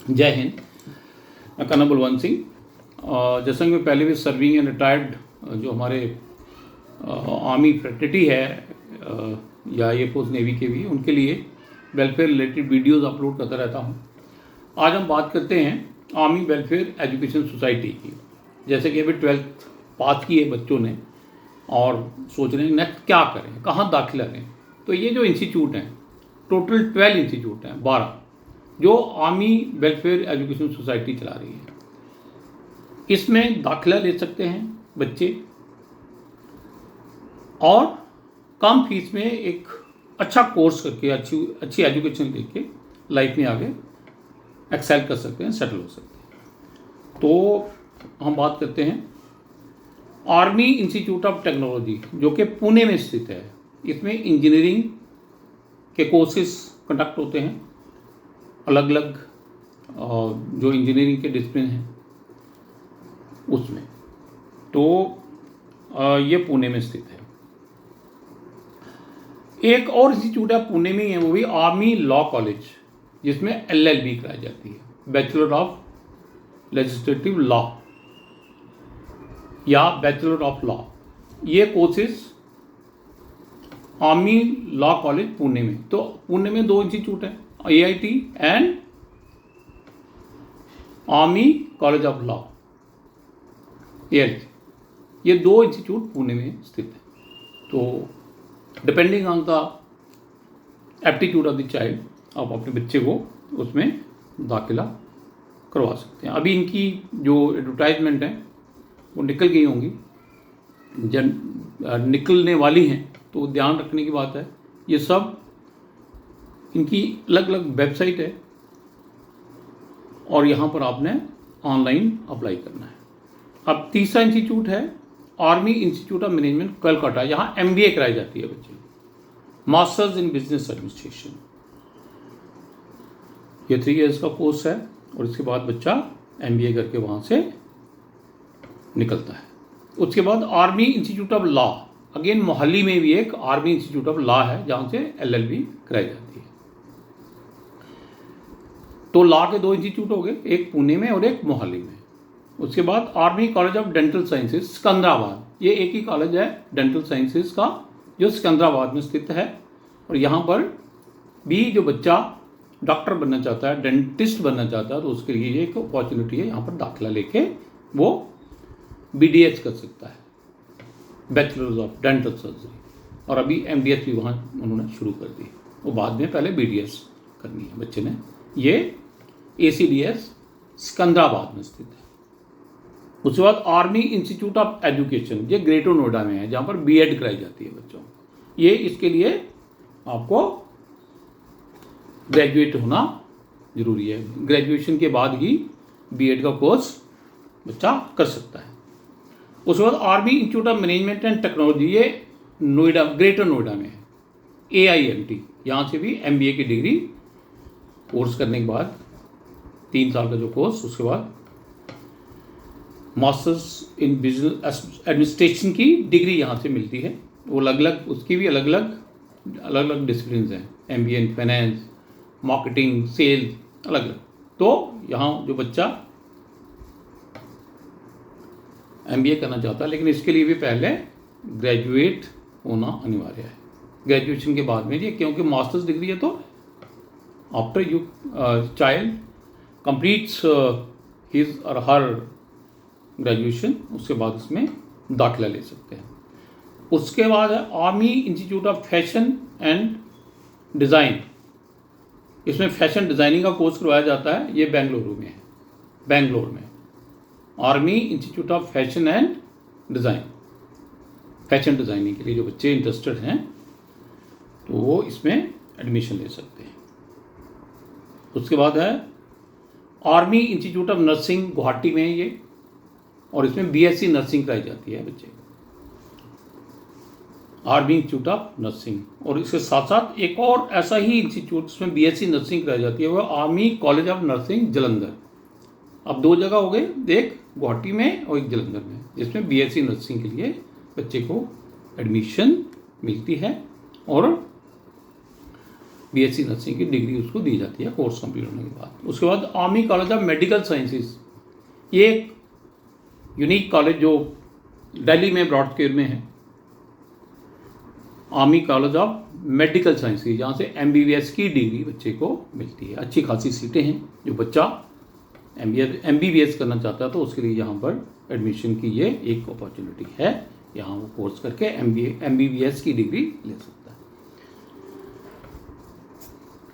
जय हिंद। मैं कर्नल बलवंत सिंह। जैसा कि मैं पहले भी सर्विंग एंड रिटायर्ड जो हमारे आर्मी फ्रेटर्निटी है या एयरफोर्स नेवी के भी, उनके लिए वेलफेयर रिलेटेड वीडियोस अपलोड करता रहता हूं। आज हम बात करते हैं आर्मी वेलफेयर एजुकेशन सोसाइटी की। जैसे कि अभी 12th पास की है बच्चों ने और सोच रहे हैं नेक्स्ट क्या करें, कहाँ दाखिला लें। तो ये जो इंस्टीट्यूट हैं, टोटल 12 इंस्टीट्यूट हैं, 12 जो आर्मी वेलफेयर एजुकेशन सोसाइटी चला रही है। इसमें दाखिला ले सकते हैं बच्चे और कम फीस में एक अच्छा कोर्स करके अच्छी एजुकेशन लेके लाइफ में आगे एक्सेल कर सकते हैं, सेटल हो सकते हैं। तो हम बात करते हैं आर्मी इंस्टीट्यूट ऑफ टेक्नोलॉजी जो कि पुणे में स्थित है। इसमें इंजीनियरिंग के कोर्सेज कंडक्ट होते हैं, अलग अलग जो इंजीनियरिंग के डिसिप्लिन हैं उसमें। तो ये पुणे में स्थित है। एक और इंस्टीट्यूट है पुणे में ही है, वो भी आर्मी लॉ कॉलेज, जिसमें LLB कराई जाती है, बैचलर ऑफ लेजिस्लेटिव लॉ या बैचलर ऑफ लॉ। ये courses army law college Pune में। तो पुणे में 2 इंस्टीट्यूट हैं, AIT and army college of law, ALC। ये 2 इंस्टीट्यूट पुणे में स्थित है। तो depending on the aptitude of the child आप अपने बच्चे को उसमें दाखिला करवा सकते हैं। अभी इनकी जो एडवर्टाइजमेंट है वो निकल गई होंगी, निकलने वाली हैं, तो ध्यान रखने की बात है। ये सब इनकी अलग अलग वेबसाइट है और यहाँ पर आपने ऑनलाइन अप्लाई करना है। अब तीसरा इंस्टीट्यूट है army institute of management Calcutta. यहाँ MBA कराई जाती है बच्चे, मास्टर्स इन बिजनेस एडमिनिस्ट्रेशन। ये 3 years का कोर्स है और इसके बाद बच्चा MBA करके वहाँ से निकलता है। उसके बाद army institute of law, again Mohali में भी एक आर्मी इंस्टीट्यूट ऑफ लॉ है जहाँ से LLB कराई जाती है। तो लॉ के 2 इंस्टीट्यूट हो गए, एक पुणे में और एक मोहाली में। उसके बाद army college of dental sciences Secunderabad, ये एक ही कॉलेज है डेंटल साइंसेज का जो सिकंदराबाद में स्थित है। और यहाँ पर भी जो बच्चा डॉक्टर बनना चाहता है, डेंटिस्ट बनना चाहता है, तो उसके लिए ये एक अपॉर्चुनिटी है। यहाँ पर दाखिला लेके वो BDS कर सकता है, बैचलर्स ऑफ डेंटल सर्जरी। और अभी MDS भी वहाँ उन्होंने शुरू कर दी, वो बाद में पहले BDS करनी है बच्चे ने। ये ACDS सिकंदराबाद में स्थित है। उसके बाद आर्मी इंस्टीट्यूट ऑफ एजुकेशन, ये ग्रेटर नोएडा में है, जहाँ पर BEd कराई जाती है बच्चों को। ये इसके लिए आपको ग्रेजुएट होना जरूरी है, ग्रेजुएशन के बाद ही BEd का कोर्स बच्चा कर सकता है। उसके बाद army institute of management and technology, ये नोएडा, ग्रेटर नोएडा में है, AIMT। यहाँ से भी MBA की डिग्री कोर्स करने के बाद 3 साल का जो कोर्स, उसके बाद मास्टर्स इन बिजनेस एडमिनिस्ट्रेशन की डिग्री यहाँ से मिलती है। वो अलग अलग, उसकी भी अलग अलग डिसिप्लिन हैं, MBA in finance, marketing, sales, अलग अलग। तो यहाँ जो बच्चा MBA करना चाहता है, लेकिन इसके लिए भी पहले ग्रेजुएट होना अनिवार्य है। ग्रेजुएशन के बाद में ये, क्योंकि मास्टर्स डिग्री है, तो after you child completes his और हर ग्रेजुएशन, उसके बाद इसमें दाखिला ले सकते हैं। उसके बाद है army institute of fashion and design. इसमें फैशन डिज़ाइनिंग का कोर्स करवाया जाता है। ये बेंगलुरु में है, बेंगलोर में army institute of fashion and design. Fashion designing के लिए जो बच्चे इंटरेस्टेड हैं तो वो इसमें एडमिशन ले सकते हैं। उसके बाद है army institute of nursing Guwahati में ये, और इसमें BSc नर्सिंग कराई जाती है बच्चे, आर्मी इंस्टीट्यूट ऑफ नर्सिंग। और इसके साथ साथ एक और ऐसा ही इंस्टीट्यूट जिसमें BSc नर्सिंग कराई जाती है, वो army college of nursing Jalandhar. अब 2 जगह हो गए, एक गुवाहाटी में और एक जलंधर में, जिसमें BSc नर्सिंग के लिए बच्चे को एडमिशन मिलती है और बीएससी नर्सिंग की डिग्री उसको दी जाती है कोर्स कंप्लीट होने के बाद। उसके बाद army college of medical sciences, ये एक यूनिक कॉलेज जो दिल्ली में ब्रॉडस्केयर में है, army college of medical sciences, जहाँ से MBBS की डिग्री बच्चे को मिलती है। अच्छी खासी सीटें हैं, जो बच्चा MBBS करना चाहता है तो उसके लिए यहाँ पर एडमिशन की ये एक अपॉर्चुनिटी है, यहाँ वो कोर्स करके MBBS की डिग्री ले सकता है।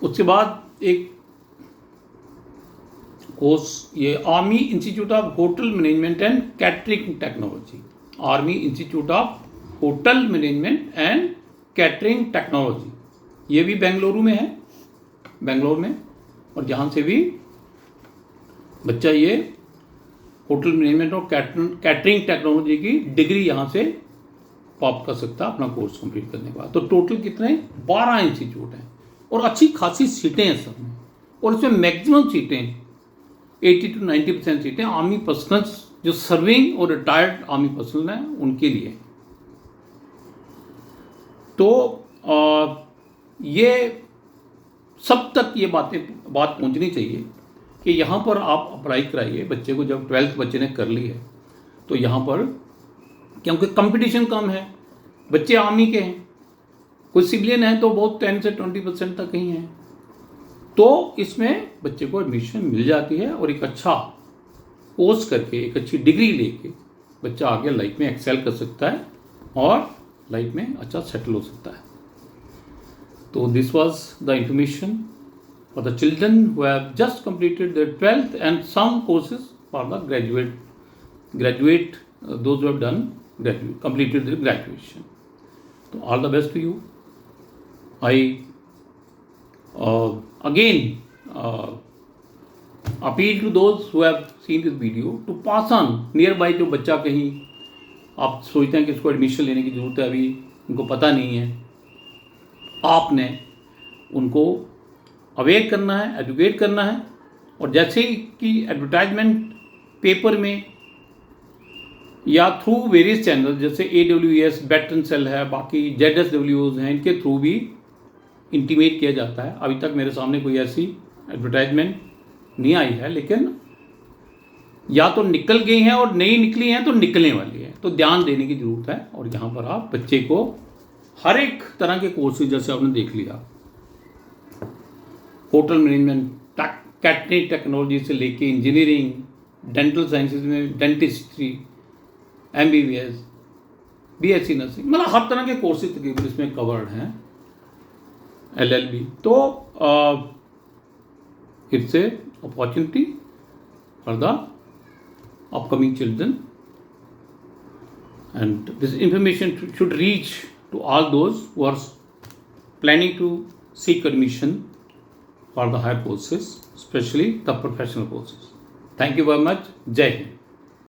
उसके बाद एक कोर्स ये army institute of hotel management and catering technology, army institute of hotel management and catering technology, ये भी बेंगलुरु में है, बेंगलोर में, और जहाँ से भी बच्चा ये होटल मैनेजमेंट और कैटरिंग टेक्नोलॉजी की डिग्री यहाँ से प्राप्त कर सकता है अपना कोर्स कंप्लीट करने के बाद। तो टोटल कितने 12 इंस्टीट्यूट हैं और अच्छी खासी सीटें हैं सब में, और इसमें मैक्सिमम सीटें 80 to 90% सीटें आर्मी पर्सनल्स जो सर्विंग और रिटायर्ड आर्मी पर्सनल हैं उनके लिए। तो ये सब तक ये बात पहुंचनी चाहिए कि यहाँ पर आप अप्लाई कराइए बच्चे को। जब 12th बच्चे ने कर ली है तो यहाँ पर, क्योंकि कंपटीशन कम है, बच्चे आर्मी के हैं, कुछ सिविलियन हैं तो बहुत 10 से 20% तक ही हैं, तो इसमें बच्चे को एडमिशन मिल जाती है और एक अच्छा कोर्स करके एक अच्छी डिग्री लेके बच्चा आगे लाइफ में एक्सेल कर सकता है और लाइफ में अच्छा सेटल हो सकता है। तो this was the information for the children who have just completed their 12th and some courses for the graduate those who have done completed their graduation. So all the best to you. I again appeal to those who have seen this video to pass on nearby, जो बच्चा कहीं आप सोचते हैं कि इसको admission लेने की ज़रूरत है, अभी उनको पता नहीं है, आपने उनको अवेयर करना है, एजुकेट करना है। और जैसे कि एडवर्टाइजमेंट पेपर में या थ्रू वेरियस चैनल जैसे AWS बैटन सेल है, बाकी ZSWs हैं, इनके थ्रू भी इंटीमेट किया जाता है। अभी तक मेरे सामने कोई ऐसी एडवर्टाइजमेंट नहीं आई है, लेकिन या तो निकल गई हैं और नहीं निकली हैं तो निकलने वाली है, तो ध्यान देने की ज़रूरत है। और यहाँ पर आप बच्चे को हर एक तरह के कोर्सेज, जैसे आपने देख लिया, होटल मैनेजमेंट, कैटरिंग टेक्नोलॉजी से लेके इंजीनियरिंग, डेंटल साइंसेज में डेंटिस्ट्री, MBBS, BSc नर्सिंग, मतलब हर तरह के कोर्सेज तकरीबन इसमें कवर्ड हैं, LLB। तो it's a opportunity for the upcoming children, and this information should reach to all those who are planning to seek admission for the higher courses, especially the professional courses. Thank you very much. Jai Hind.